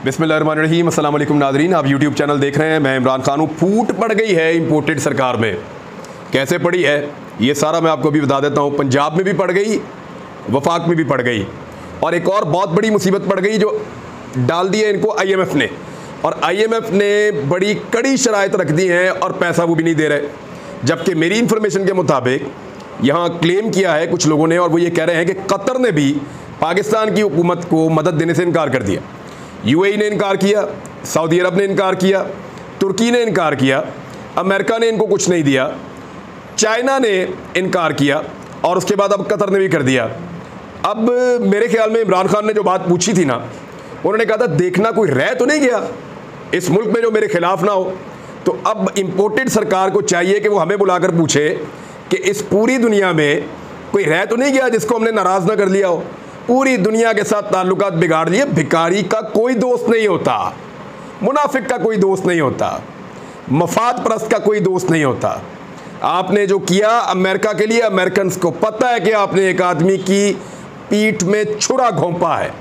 बिस्मिल्लाहिर्रहमानिर्रहीम, अस्सलाम वालेकुम नाज़रीन। आप यूट्यूब चैनल देख रहे हैं, मैं इमरान खान हूँ। फूट पड़ गई है इंपोर्टेड सरकार में। कैसे पड़ी है ये सारा मैं आपको अभी बता देता हूँ। पंजाब में भी पड़ गई, वफाक में भी पड़ गई, और एक और बहुत बड़ी मुसीबत पड़ गई जो डाल दी है इनको IMF ने। और IMF ने बड़ी कड़ी शराइत रख दी हैं और पैसा वो भी नहीं दे रहे। जबकि मेरी इंफॉर्मेशन के मुताबिक यहाँ क्लेम किया है कुछ लोगों ने, और वो ये कह रहे हैं कि कतर ने भी पाकिस्तान की हुकूमत को मदद देने से इनकार कर दिया। UAE ने इनकार किया, सऊदी अरब ने इनकार किया, तुर्की ने इनकार किया, अमेरिका ने इनको कुछ नहीं दिया, चाइना ने इनकार किया, और उसके बाद अब कतर ने भी कर दिया। अब मेरे ख्याल में इमरान खान ने जो बात पूछी थी ना, उन्होंने कहा था देखना कोई रह तो नहीं गया इस मुल्क में जो मेरे खिलाफ ना हो। तो अब इंपोर्टेड सरकार को चाहिए कि वो हमें बुलाकर पूछे कि इस पूरी दुनिया में कोई रह तो नहीं गया जिसको हमने नाराज़ ना कर लिया हो। पूरी दुनिया के साथ ताल्लुकात बिगाड़ लिए। भिखारी का कोई दोस्त नहीं होता, मुनाफिक का कोई दोस्त नहीं होता, मफाद परस्त का कोई दोस्त नहीं होता। आपने जो किया अमेरिका के लिए, अमेरिकन को पता है कि आपने एक आदमी की पीठ में छुरा घोंपा है।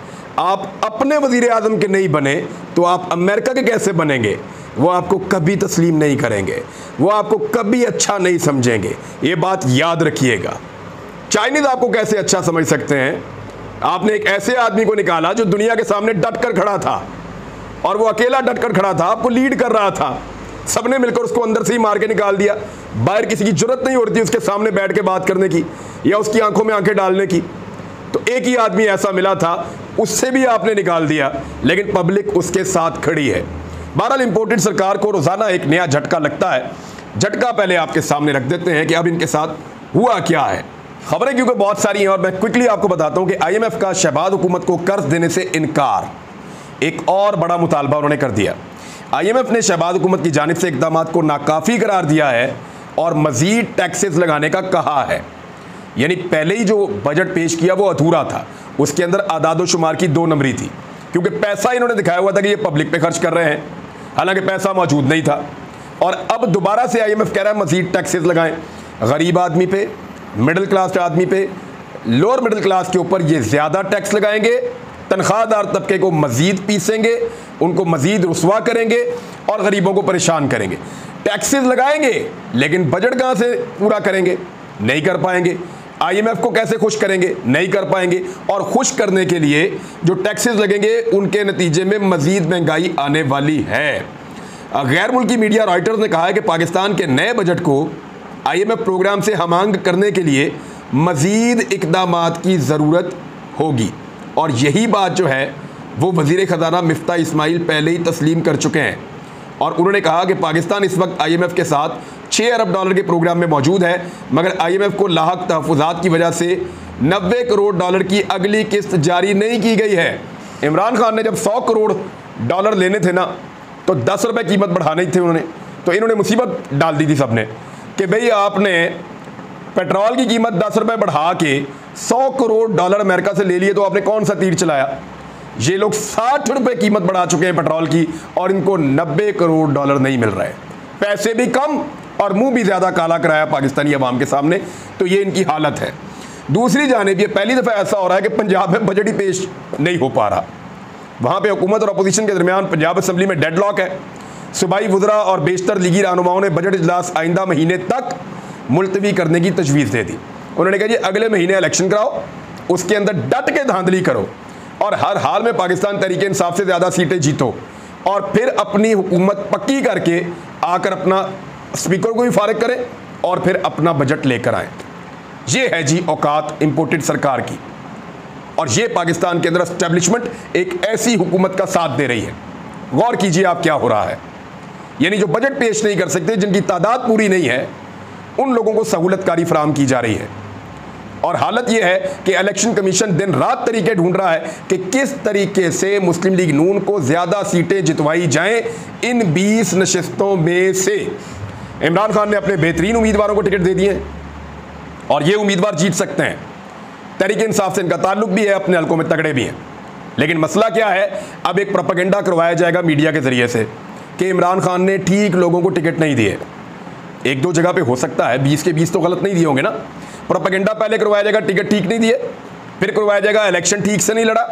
आप अपने वजीर आजम के नहीं बने तो आप अमेरिका के कैसे बनेंगे? वो आपको कभी तस्लीम नहीं करेंगे, वो आपको कभी अच्छा नहीं समझेंगे। ये बात याद रखिएगा। चाइनीज आपको कैसे अच्छा समझ सकते हैं? आपने एक ऐसे आदमी को निकाला जो दुनिया के सामने डटकर खड़ा था, और वो अकेला डटकर खड़ा था, आपको लीड कर रहा था। सबने मिलकर उसको अंदर से ही मार के निकाल दिया। बाहर किसी की जरूरत नहीं होती उसके सामने बैठ के बात करने की या उसकी आंखों में आंखें डालने की। तो एक ही आदमी ऐसा मिला था, उससे भी आपने निकाल दिया, लेकिन पब्लिक उसके साथ खड़ी है। बहरहाल इंपोर्टेड सरकार को रोजाना एक नया झटका लगता है। झटका पहले आपके सामने रख देते हैं कि अब इनके साथ हुआ क्या है। खबरें क्योंकि बहुत सारी हैं और मैं क्विकली आपको बताता हूं कि IMF का शहबाज हुकूमत को कर्ज देने से इनकार, एक और बड़ा मुतालबा उन्होंने कर दिया। IMF ने शहबाज हुकूमत की जानिब से इक़दाम को नाकाफ़ी करार दिया है और मज़ीद टैक्सेस लगाने का कहा है। यानी पहले ही जो बजट पेश किया वो अधूरा था, उसके अंदर आदाद शुमार की 2 नंबरी थी, क्योंकि पैसा इन्होंने दिखाया हुआ था कि ये पब्लिक पे खर्च कर रहे हैं, हालांकि पैसा मौजूद नहीं था। और अब दोबारा से IMF कह रहा है मज़ीद टैक्सेस लगाएं, गरीब आदमी पे, मिडिल क्लास आदमी पे, लोअर मिडिल क्लास के ऊपर ये ज़्यादा टैक्स लगाएंगे, तनख्वाहदार तबके को मज़ीद पीसेंगे, उनको मज़ीद रुसवा करेंगे और गरीबों को परेशान करेंगे। टैक्सेस लगाएंगे लेकिन बजट कहाँ से पूरा करेंगे? नहीं कर पाएंगे। IMF को कैसे खुश करेंगे? नहीं कर पाएंगे। और खुश करने के लिए जो टैक्सेस लगेंगे उनके नतीजे में मज़ीद महंगाई आने वाली है। गैर मुल्की मीडिया रॉयटर्स ने कहा है कि पाकिस्तान के नए बजट को IMF प्रोग्राम से हमांग करने के लिए मज़ीद इक़दामात की ज़रूरत होगी, और यही बात जो है वो वज़ीर ख़जाना मिफ्ता इस्माइल पहले ही तस्लीम कर चुके हैं। और उन्होंने कहा कि पाकिस्तान इस वक्त IMF के साथ $6 अरब के प्रोग्राम में मौजूद है, मगर IMF को लाहक तहफ़्फ़ुज़ात की वजह से $90 करोड़ की अगली किस्त जारी नहीं की गई है। इमरान खान ने जब $100 करोड़ लेने थे ना, तो ₹10 कीमत बढ़ाने थे उन्होंने, तो इन्होंने मुसीबत डाल दी थी सबने कि भाई आपने पेट्रोल की कीमत ₹10 बढ़ा के $100 करोड़ अमेरिका से ले लिए, तो आपने कौन सा तीर चलाया? ये लोग ₹60 कीमत बढ़ा चुके हैं पेट्रोल की, और इनको $90 करोड़ नहीं मिल रहे। पैसे भी कम और मुंह भी ज़्यादा काला कराया पाकिस्तानी अवाम के सामने। तो ये इनकी हालत है। दूसरी जानिब ये पहली दफ़ा ऐसा हो रहा है कि पंजाब में बजट ही पेश नहीं हो पा रहा। वहाँ पर हुकूमत और अपोजिशन के दरमियान पंजाब असम्बली में डेडलॉक है। सूबाई वज़रा और बेशतर लीगी रहनुमाओं ने बजट इजलास आइंदा महीने तक मुलतवी करने की तजवीज़ दे दी। उन्होंने कहा जी अगले महीने इलेक्शन कराओ, उसके अंदर डट के धांधली करो और हर हाल में पाकिस्तान तहरीक इंसाफ से ज़्यादा सीटें जीतो, और फिर अपनी हुकूमत पक्की करके आकर अपना स्पीकर को भी फारिग करें और फिर अपना बजट लेकर आएँ। ये है जी औकात इंपोर्टेड सरकार की, और ये पाकिस्तान के अंदर एस्टेब्लिशमेंट एक ऐसी हुकूमत का साथ दे रही है। गौर कीजिए आप क्या हो रहा है। यानी जो बजट पेश नहीं कर सकते, जिनकी तादाद पूरी नहीं है, उन लोगों को सहूलतकारी फराहम की जा रही है। और हालत यह है कि इलेक्शन कमीशन दिन रात तरीके ढूंढ रहा है कि किस तरीके से मुस्लिम लीग नून को ज़्यादा सीटें जितवाई जाएं इन 20 नशस्तों में से। इमरान खान ने अपने बेहतरीन उम्मीदवारों को टिकट दे दिए और ये उम्मीदवार जीत सकते हैं। तहरीक इंसाफ से इनका ताल्लुक भी है, अपने हलकों में तगड़े भी हैं। लेकिन मसला क्या है, अब एक प्रोपेगेंडा करवाया जाएगा मीडिया के ज़रिए से कि इमरान खान ने ठीक लोगों को टिकट नहीं दिए। 1-2 जगह पे हो सकता है, 20 के 20 तो गलत नहीं दिए होंगे ना। प्रोपेगेंडा पहले करवाया जाएगा टिकट ठीक नहीं दिए, फिर करवाया जाएगा इलेक्शन ठीक से नहीं लड़ा,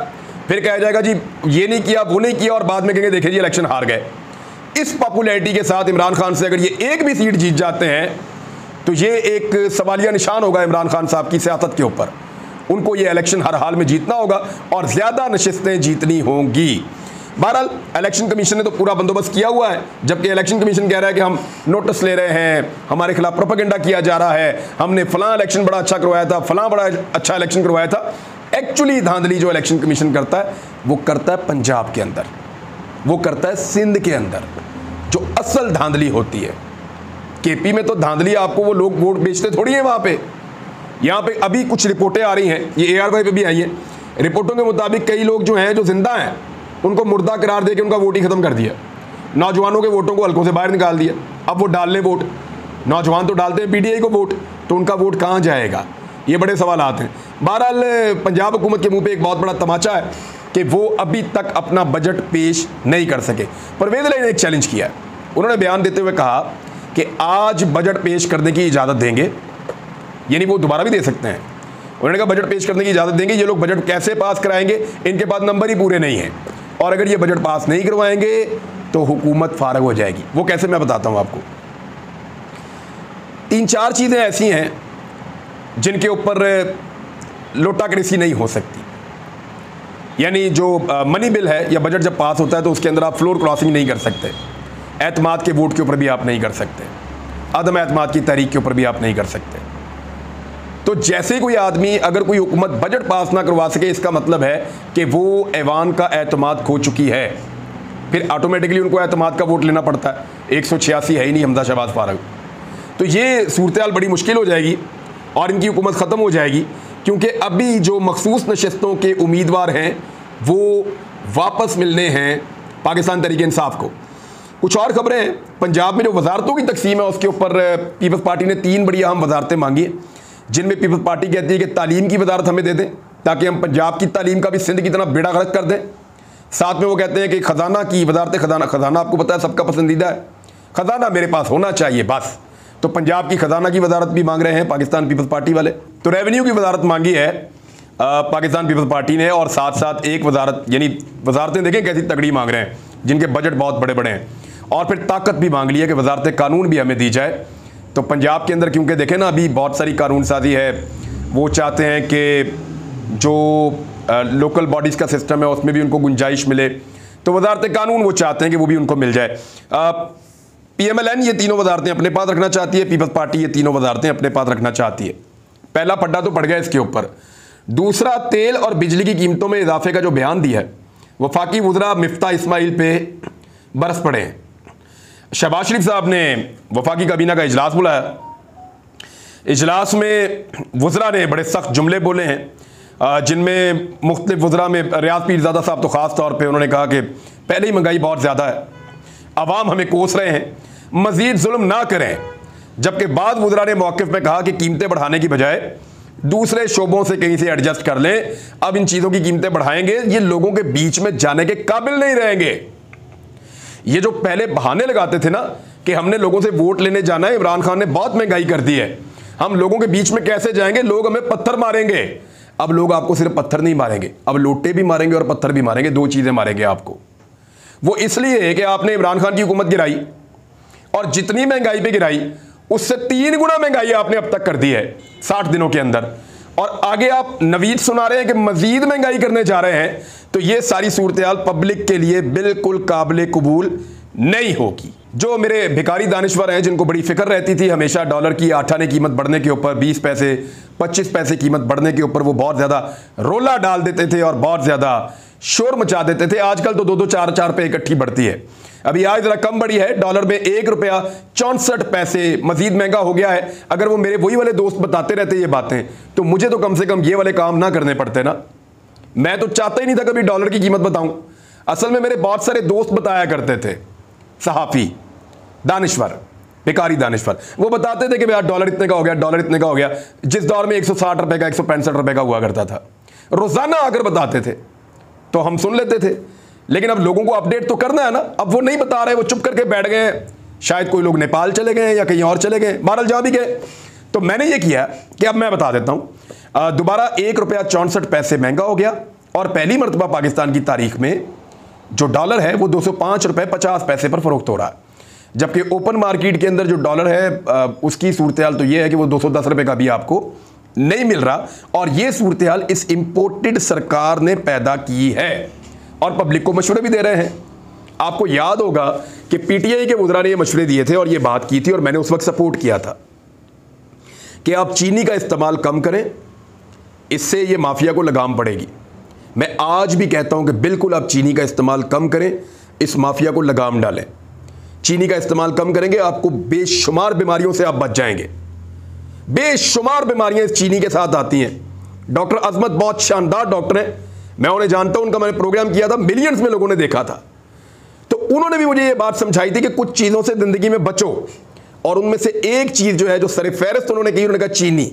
फिर कहा जाएगा जी ये नहीं किया वो नहीं किया, और बाद में कहेंगे देखिए जी इलेक्शन हार गए। इस पॉपुलैरिटी के साथ इमरान खान से अगर ये एक भी सीट जीत जाते हैं तो ये एक सवालिया निशान होगा इमरान खान साहब की सियासत के ऊपर। उनको ये इलेक्शन हर हाल में जीतना होगा और ज़्यादा नशिस्तें जीतनी होंगी। बहरहाल इलेक्शन कमीशन ने तो पूरा बंदोबस्त किया हुआ है, जबकि इलेक्शन कमीशन कह रहा है कि हम नोटिस ले रहे हैं, हमारे खिलाफ प्रोपेगेंडा किया जा रहा है, हमने फलां इलेक्शन बड़ा अच्छा करवाया था, फलां बड़ा अच्छा इलेक्शन करवाया था। एक्चुअली धांधली जो इलेक्शन कमीशन करता है वो करता है पंजाब के अंदर, वो करता है सिंध के अंदर, जो असल धांधली होती है। केपी में तो धांधली आपको वो लोग वोट बेचते थोड़ी है वहाँ पे। यहाँ पे अभी कुछ रिपोर्टें आ रही हैं, ये ARY पे भी आई है, रिपोर्टों के मुताबिक कई लोग जो हैं जो जिंदा हैं उनको मुर्दा करार देके उनका वोट ही खत्म कर दिया। नौजवानों के वोटों को हल्कों से बाहर निकाल दिया। अब वो डाल लें वोट, नौजवान तो डालते हैं PTI को वोट, तो उनका वोट कहाँ जाएगा, ये बड़े सवाल आते हैं। बहरहाल पंजाब हुकूमत के मुंह पे एक बहुत बड़ा तमाचा है कि वो अभी तक अपना बजट पेश नहीं कर सके। परवेज़ इलाही ने एक चैलेंज किया है, उन्होंने बयान देते हुए कहा कि आज बजट पेश करने की इजाज़त देंगे, यानी वो दोबारा भी दे सकते हैं। उन्होंने कहा बजट पेश करने की इजाज़त देंगे, ये लोग बजट कैसे पास कराएंगे, इनके पास नंबर ही पूरे नहीं हैं, और अगर ये बजट पास नहीं करवाएंगे तो हुकूमत फारग हो जाएगी। वो कैसे, मैं बताता हूँ आपको। 3-4 चीज़ें ऐसी हैं जिनके ऊपर लोटाकृषि नहीं हो सकती। यानी जो मनी बिल है या बजट जब पास होता है तो उसके अंदर आप फ्लोर क्रॉसिंग नहीं कर सकते, एतमाद के वोट के ऊपर भी आप नहीं कर सकते, अदम एतमाद की तहरीक के ऊपर भी आप नहीं कर सकते। तो जैसे कोई आदमी अगर कोई हुकूमत बजट पास ना करवा सके, इसका मतलब है कि वो ऐवान का एतमाद खो चुकी है, फिर ऑटोमेटिकली उनको एतमाद का वोट लेना पड़ता है। 186 है ही नहीं हमजा शहबाज फारग, तो ये सूरत हाल बड़ी मुश्किल हो जाएगी और इनकी हुकूमत ख़त्म हो जाएगी, क्योंकि अभी जो मखसूस नशस्तों के उम्मीदवार हैं वो वापस मिलने हैं पाकिस्तान तहरीक इंसाफ को। कुछ और खबरें हैं, पंजाब में जो वजारतों की तकसीम है उसके ऊपर पीपल्स पार्टी ने 3 बड़ी अहम वजारतें मांगी हैं, जिनमें पीपल्स पार्टी कहती है कि तालीम की वजारत हमें दे दें ताकि हम पंजाब की तालीम का भी सिंध की तरह बेड़ा गर्क कर दें। साथ में वो कहते हैं कि ख़जाना की वजारत, ख़जाना आपको पता है सबका पसंदीदा है, ख़जाना मेरे पास होना चाहिए बस। तो पंजाब की ख़जाना की वजारत भी मांग रहे हैं पाकिस्तान पीपल्स पार्टी वाले। तो रेवेन्यू की वजारत मांगी है पाकिस्तान पीपल्स पार्टी ने, और साथ साथ एक वजारत, यानी वजारतें देखें कैसी तगड़ी मांग रहे हैं जिनके बजट बहुत बड़े बड़े हैं, और फिर ताकत भी मांग ली है कि वजारत कानून भी हमें दी जाए। तो पंजाब के अंदर क्योंकि देखें ना अभी बहुत सारी कानून साजी है, वो चाहते हैं कि जो लोकल बॉडीज़ का सिस्टम है उसमें भी उनको गुंजाइश मिले, तो वजारत कानून वो चाहते हैं कि वो भी उनको मिल जाए। PMLN ये तीनों वजारतें अपने पास रखना चाहती है, पीपल्स पार्टी ये तीनों वजारतें अपने पास रखना चाहती है। पहला पड्डा तो पड़ गया इसके ऊपर। दूसरा, तेल और बिजली की कीमतों में इजाफे का जो बयान दिया है वफाकी वज़रा मिफ्ता इस्माइल पे बरस पड़े हैं। शहबाज शरीफ साहब ने वफाकी काबीना का इजलास बुलाया, इजलास में वज़रा ने बड़े सख्त जुमले बोले हैं, जिनमें मुख्तलिफ वज़रा में रियाज पीरज़ादा साहब तो ख़ास तौर पे उन्होंने कहा कि पहले ही महंगाई बहुत ज़्यादा है, अवाम हमें कोस रहे हैं, मज़ीद जुल्म ना करें। जबकि बाद वज़रा ने मौक़िफ़ में कहा कि कीमतें बढ़ाने की बजाय दूसरे शोबों से कहीं से एडजस्ट कर लें, अब इन चीज़ों की कीमतें बढ़ाएंगे ये लोगों के बीच में जाने के काबिल नहीं रहेंगे। ये जो पहले बहाने लगाते थे ना कि हमने लोगों से वोट लेने जाना है, इमरान खान ने बहुत महंगाई कर दी है, हम लोगों के बीच में कैसे जाएंगे, लोग हमें पत्थर मारेंगे। अब लोग आपको सिर्फ पत्थर नहीं मारेंगे, अब लोटे भी मारेंगे और पत्थर भी मारेंगे, 2 चीज़ें मारेंगे आपको। वो इसलिए है कि आपने इमरान खान की हुकूमत गिराई और जितनी महंगाई पे गिराई उससे 3 गुना महंगाई आपने अब तक कर दी है 60 दिनों के अंदर, और आगे आप नवीद सुना रहे हैं कि मजीद महंगाई करने जा रहे हैं। तो ये सारी सूरत हाल पब्लिक के लिए बिल्कुल काबिल कबूल नहीं होगी। जो मेरे भिखारी दानिश्वर हैं जिनको बड़ी फिक्र रहती थी हमेशा डॉलर की 8 आने कीमत बढ़ने के ऊपर, 20 पैसे 25 पैसे कीमत बढ़ने के ऊपर वो बहुत ज़्यादा रोला डाल देते थे और बहुत ज़्यादा शोर मचा देते थे। आजकल तो 2-2 4-4 पे इकट्ठी बढ़ती है। अभी आज ज़रा कम बढ़ी है, डॉलर में 1 रुपया 64 पैसे मजीद महंगा हो गया है। अगर वो मेरे वही वाले दोस्त बताते रहते ये बातें तो मुझे तो कम से कम ये वाले काम ना करने पड़ते ना। मैं तो चाहता ही नहीं था कभी डॉलर की कीमत बताऊं। असल में मेरे बहुत सारे दोस्त बताया करते थे, सहाफ़ी दानिश्वर, भिखारी दानिश्वर, वो बताते थे कि यार डॉलर इतने का हो गया, डॉलर इतने का हो गया। जिस दौर में 160 रुपए का 165 रुपए का हुआ करता था, रोज़ाना आकर बताते थे तो हम सुन लेते थे। लेकिन अब लोगों को अपडेट तो करना है ना, अब वो नहीं बता रहे, वो चुप करके बैठ गए। शायद कोई लोग नेपाल चले गए या कहीं और चले गए, बहरहाल जहाँ भी गए। तो मैंने ये किया कि अब मैं बता देता हूँ। दोबारा 1 रुपया 64 पैसे महंगा हो गया और पहली मरतबा पाकिस्तान की तारीख में जो डॉलर है वो 205 रुपये 50 पैसे पर फरोख्त हो रहा है, जबकि ओपन मार्केट के अंदर जो डॉलर है उसकी सूरत हाल तो ये है कि वो 210 रुपये का भी आपको नहीं मिल रहा। और ये सूरत हाल इस इंपोर्टेड सरकार ने पैदा की है और पब्लिक को मशवरे भी दे रहे हैं। आपको याद होगा कि पीटीआई के वज़रा ने ये मशवरे दिए थे और ये बात की थी और मैंने उस वक्त सपोर्ट किया था कि आप चीनी का इस्तेमाल कम करें, इससे ये माफिया को लगाम पड़ेगी। मैं आज भी कहता हूं कि बिल्कुल आप चीनी का इस्तेमाल कम करें, इस माफिया को लगाम डालें। चीनी का इस्तेमाल कम करेंगे, आपको बेशुमार बीमारियों से आप बच जाएंगे। बेशुमार बीमारियां इस चीनी के साथ आती हैं। डॉक्टर अजमत बहुत शानदार डॉक्टर हैं, मैं उन्हें जानता हूं, उनका मैंने प्रोग्राम किया था, मिलियंस में लोगों ने देखा था। तो उन्होंने भी मुझे ये बात समझाई थी कि कुछ चीज़ों से ज़िंदगी में बचो, और उनमें से एक चीज़ जो है जो सर फहरिस्त उन्होंने की, उन्होंने कहा चीनी।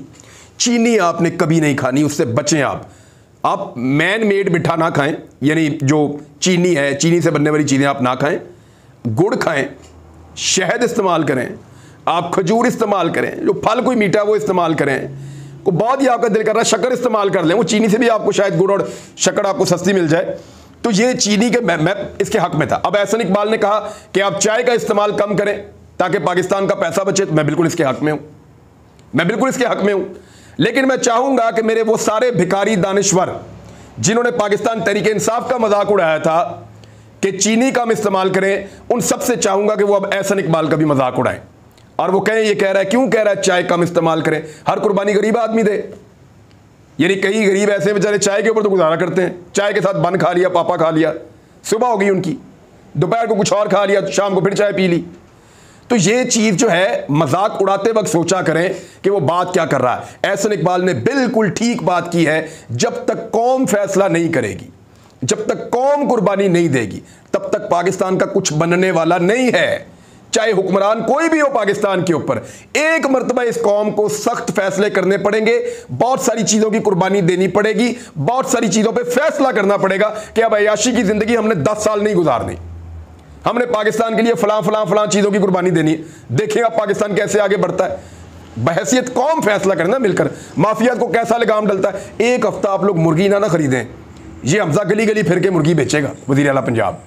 चीनी आपने कभी नहीं खानी, उससे बचें आप मैन मेड मिठा ना खाएं, यानी जो चीनी है, चीनी से बनने वाली चीज़ें आप ना खाएं। गुड़ खाएं, शहद इस्तेमाल करें, आप खजूर इस्तेमाल करें, जो फल कोई मीठा वो इस्तेमाल करें। को बहुत ही आपका दिल कर रहा है शक्कर इस्तेमाल कर लें, वो चीनी से भी आपको शायद गुड़ और शक्कर आपको सस्ती मिल जाए। तो ये चीनी के मैं इसके हक में था। अब एहसन इकबाल ने कहा कि आप चाय का इस्तेमाल कम करें ताकि पाकिस्तान का पैसा बचे, तो मैं बिल्कुल इसके हक में हूं, मैं बिल्कुल इसके हक में हूं। लेकिन मैं चाहूंगा कि मेरे वो सारे भिखारी दानिश्वर जिन्होंने पाकिस्तान तहरीक इंसाफ का मजाक उड़ाया था कि चीनी का हम इस्तेमाल करें, उन सबसे चाहूंगा कि वो अब एहसन इकबाल का भी मजाक उड़ाएं और वो कहें, ये कह रहा है, क्यों कह रहा है चाय कम इस्तेमाल करें, हर कुर्बानी गरीब आदमी दे। यानी कई गरीब ऐसे बेचारे चाय के ऊपर तो गुजारा करते हैं, चाय के साथ बन खा लिया, पापा खा लिया, सुबह हो गई उनकी, दोपहर को कुछ और खा लिया, शाम को फिर चाय पी ली। तो ये चीज़ जो है मजाक उड़ाते वक्त सोचा करें कि वो बात क्या कर रहा है। एहसन इकबाल ने बिल्कुल ठीक बात की है, जब तक कौम फैसला नहीं करेगी, जब तक कौम कुर्बानी नहीं देगी, तब तक पाकिस्तान का कुछ बनने वाला नहीं है। चाहे हुक्मरान कोई भी हो पाकिस्तान के ऊपर, एक मरतबा इस कौम को सख्त फैसले करने पड़ेंगे, बहुत सारी चीज़ों की कुर्बानी देनी पड़ेगी, बहुत सारी चीज़ों पे फैसला करना पड़ेगा कि अब अय्याशी की ज़िंदगी हमने 10 साल नहीं गुजारनी, हमने पाकिस्तान के लिए फलां चीज़ों की कुर्बानी देनी है। देखिए अब पाकिस्तान कैसे आगे बढ़ता है, बहैसियत कौम फैसला करना मिलकर। माफिया को कैसा लगाम डलता है। एक हफ्ता आप लोग मुर्गी ना खरीदें, ये हमजा गली गली फिर के मुर्गी बेचेगा वज़ीर आला पंजाब,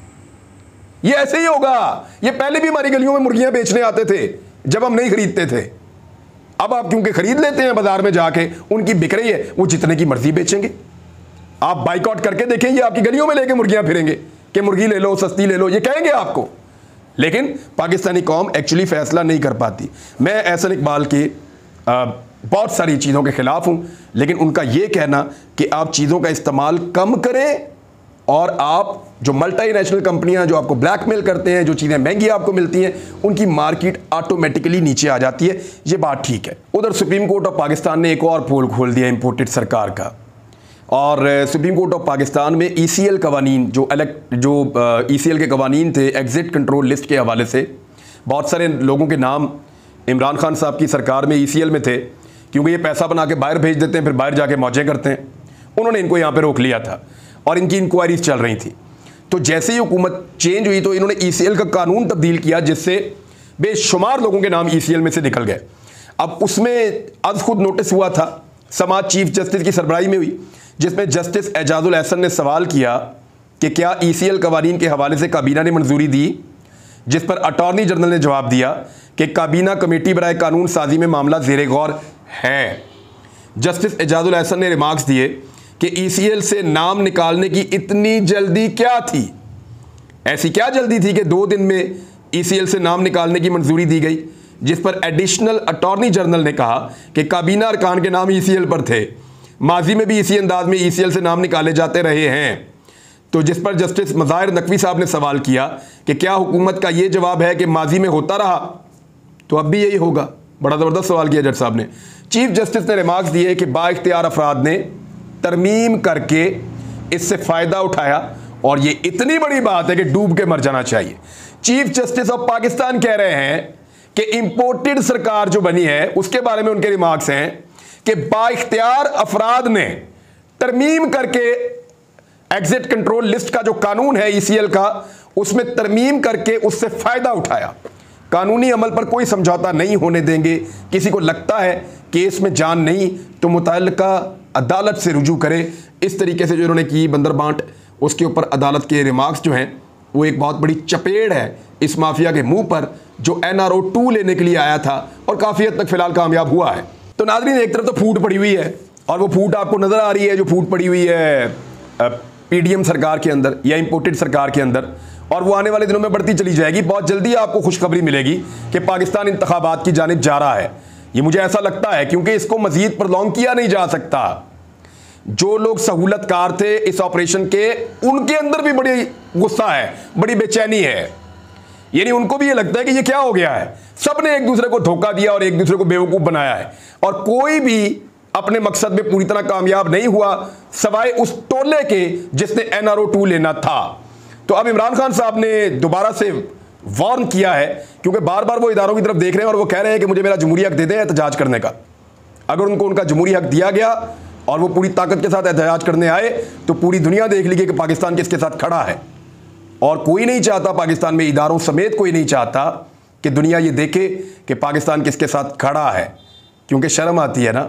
ये ऐसे ही होगा। ये पहले भी हमारी गलियों में मुर्गियां बेचने आते थे जब हम नहीं खरीदते थे। अब आप क्योंकि खरीद लेते हैं बाजार में जाके, उनकी बिक रही है, वो जितने की मर्जी बेचेंगे। आप बाइकआउट करके देखें, ये आपकी गलियों में लेके मुर्गियां फिरेंगे कि मुर्गी ले लो, सस्ती ले लो, ये कहेंगे आपको। लेकिन पाकिस्तानी कौम एक्चुअली फैसला नहीं कर पाती। मैं एहसन इकबाल की बहुत सारी चीज़ों के खिलाफ हूं, लेकिन उनका यह कहना कि आप चीज़ों का इस्तेमाल कम करें और आप जो मल्टीनेशनल कंपनियां जो आपको ब्लैकमेल करते हैं, जो चीज़ें महंगी आपको मिलती हैं, उनकी मार्केट ऑटोमेटिकली नीचे आ जाती है, ये बात ठीक है। उधर सुप्रीम कोर्ट ऑफ पाकिस्तान ने एक और पोल खोल दिया इंपोर्टेड सरकार का, और सुप्रीम कोर्ट ऑफ पाकिस्तान में ECL कवानीन जो ECL के कवानीन थे एग्जिट कंट्रोल लिस्ट के हवाले से, बहुत सारे लोगों के नाम इमरान खान साहब की सरकार में ECL में थे, क्योंकि ये पैसा बना के बाहर भेज देते हैं, फिर बाहर जाके मौजें करते हैं। उन्होंने इनको यहाँ पे रोक लिया था और इनकी इंक्वायरीज चल रही थी। तो जैसे ही हुकूमत चेंज हुई तो इन्होंने ECL का कानून तब्दील किया, जिससे बेशुमार लोगों के नाम ECL में से निकल गए। अब उसमें आज खुद नोटिस हुआ था, समाज चीफ जस्टिस की सरबराही में हुई, जिसमें जस्टिस एजाजुल एहसन ने सवाल किया कि क्या ECL कवानीन के हवाले से काबीना ने मंजूरी दी, जिस पर अटॉर्नी जनरल ने जवाब दिया कि काबीना कमेटी बराए कानून साजी में मामला ज़ेरे गौर है। जस्टिस एजाजुल एहसन ने रिमार्क्स दिए कि ECL से नाम निकालने की इतनी जल्दी क्या थी, ऐसी क्या जल्दी थी कि 2 दिन में ECL से नाम निकालने की मंजूरी दी गई, जिस पर एडिशनल अटॉर्नी जनरल ने कहा कि काबीना अरकान के नाम ECL पर थे, माजी में भी इसी अंदाज में ECL से नाम निकाले जाते रहे हैं। तो जिस पर जस्टिस मज़ाहिर नकवी साहब ने सवाल किया कि क्या हुकूमत का ये जवाब है कि माजी में होता रहा, तो अब भी यही होगा। बड़ा ज़बरदस्त सवाल किया जज साहब ने। चीफ जस्टिस ने रिमार्क्स दिए कि बाइख्तियार अफराद ने तरमीम करके इससे फ़ायदा उठाया, और ये इतनी बड़ी बात है कि डूब के मर जाना चाहिए। चीफ जस्टिस ऑफ पाकिस्तान कह रहे हैं कि इंपोर्टेड सरकार जो बनी है उसके बारे में उनके रिमार्क्स हैं कि बाइख्तियार अफराद ने तरमीम करके एग्जिट कंट्रोल लिस्ट का जो कानून है ECL का, उसमें तरमीम करके उससे फ़ायदा उठाया। कानूनी अमल पर कोई समझौता नहीं होने देंगे। किसी को लगता है केस में जान नहीं तो मुतल्लिका अदालत से रुजू करे, इस तरीके से जो इन्होंने की बंदरबांट, उसके ऊपर अदालत के रिमार्क्स जो हैं वो एक बहुत बड़ी चपेड़ है इस माफिया के मुंह पर, जो NRO 2 लेने के लिए आया था और काफ़ी हद तक फिलहाल कामयाब हुआ है। तो नाज़रीन, एक तरफ तो फूट पड़ी हुई है, और वो फूट आपको नज़र आ रही है जो फूट पड़ी हुई है PDM सरकार के अंदर या इम्पोर्टेड सरकार के अंदर, और वो आने वाले दिनों में बढ़ती चली जाएगी। बहुत जल्दी आपको खुशखबरी मिलेगी कि पाकिस्तान इंतखाबात की जानिब जा रहा है। ये मुझे ऐसा लगता है, क्योंकि इसको मजीद प्रलॉन्ग किया नहीं जा सकता। जो लोग सहूलतकार थे इस ऑपरेशन के, उनके अंदर भी बड़ी गुस्सा है, बड़ी बेचैनी है। यानी उनको भी ये लगता है कि ये क्या हो गया है, सबने एक दूसरे को धोखा दिया और एक दूसरे को बेवकूफ़ बनाया है, और कोई भी अपने मकसद में पूरी तरह कामयाब नहीं हुआ सवाए उस टोले के जिसने NRO 2 लेना था। तो अब इमरान खान साहब ने दोबारा से वार्न किया है, क्योंकि बार बार वो इदारों की तरफ देख रहे हैं और वो कह रहे हैं कि मुझे मेरा जमहूरी हक दे दें एहतजाज करने का। अगर उनको उनका जमहूरी हक दिया गया और वो पूरी ताकत के साथ एहतजाज करने आए तो पूरी दुनिया देख लीजिए कि पाकिस्तान किसके साथ खड़ा है। और कोई नहीं चाहता, पाकिस्तान में इदारों समेत कोई नहीं चाहता कि दुनिया ये देखे कि पाकिस्तान किसके साथ खड़ा है, क्योंकि शर्म आती है ना,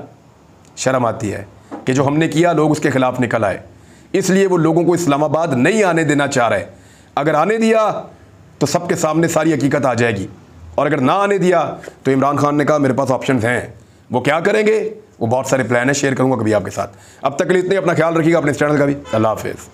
शर्म आती है कि जो हमने किया लोग उसके खिलाफ निकल आए। इसलिए वो लोगों को इस्लामाबाद नहीं आने देना चाह रहे। अगर आने दिया तो सबके सामने सारी हकीकत आ जाएगी, और अगर ना आने दिया तो इमरान खान ने कहा मेरे पास ऑप्शंस हैं। वो क्या करेंगे, वो बहुत सारे प्लान है, शेयर करूंगा कभी आपके साथ। अब तक के लिए इतने, अपना ख्याल रखिएगा, अपने इस चैनल का भी। अल्लाह हाफिज़।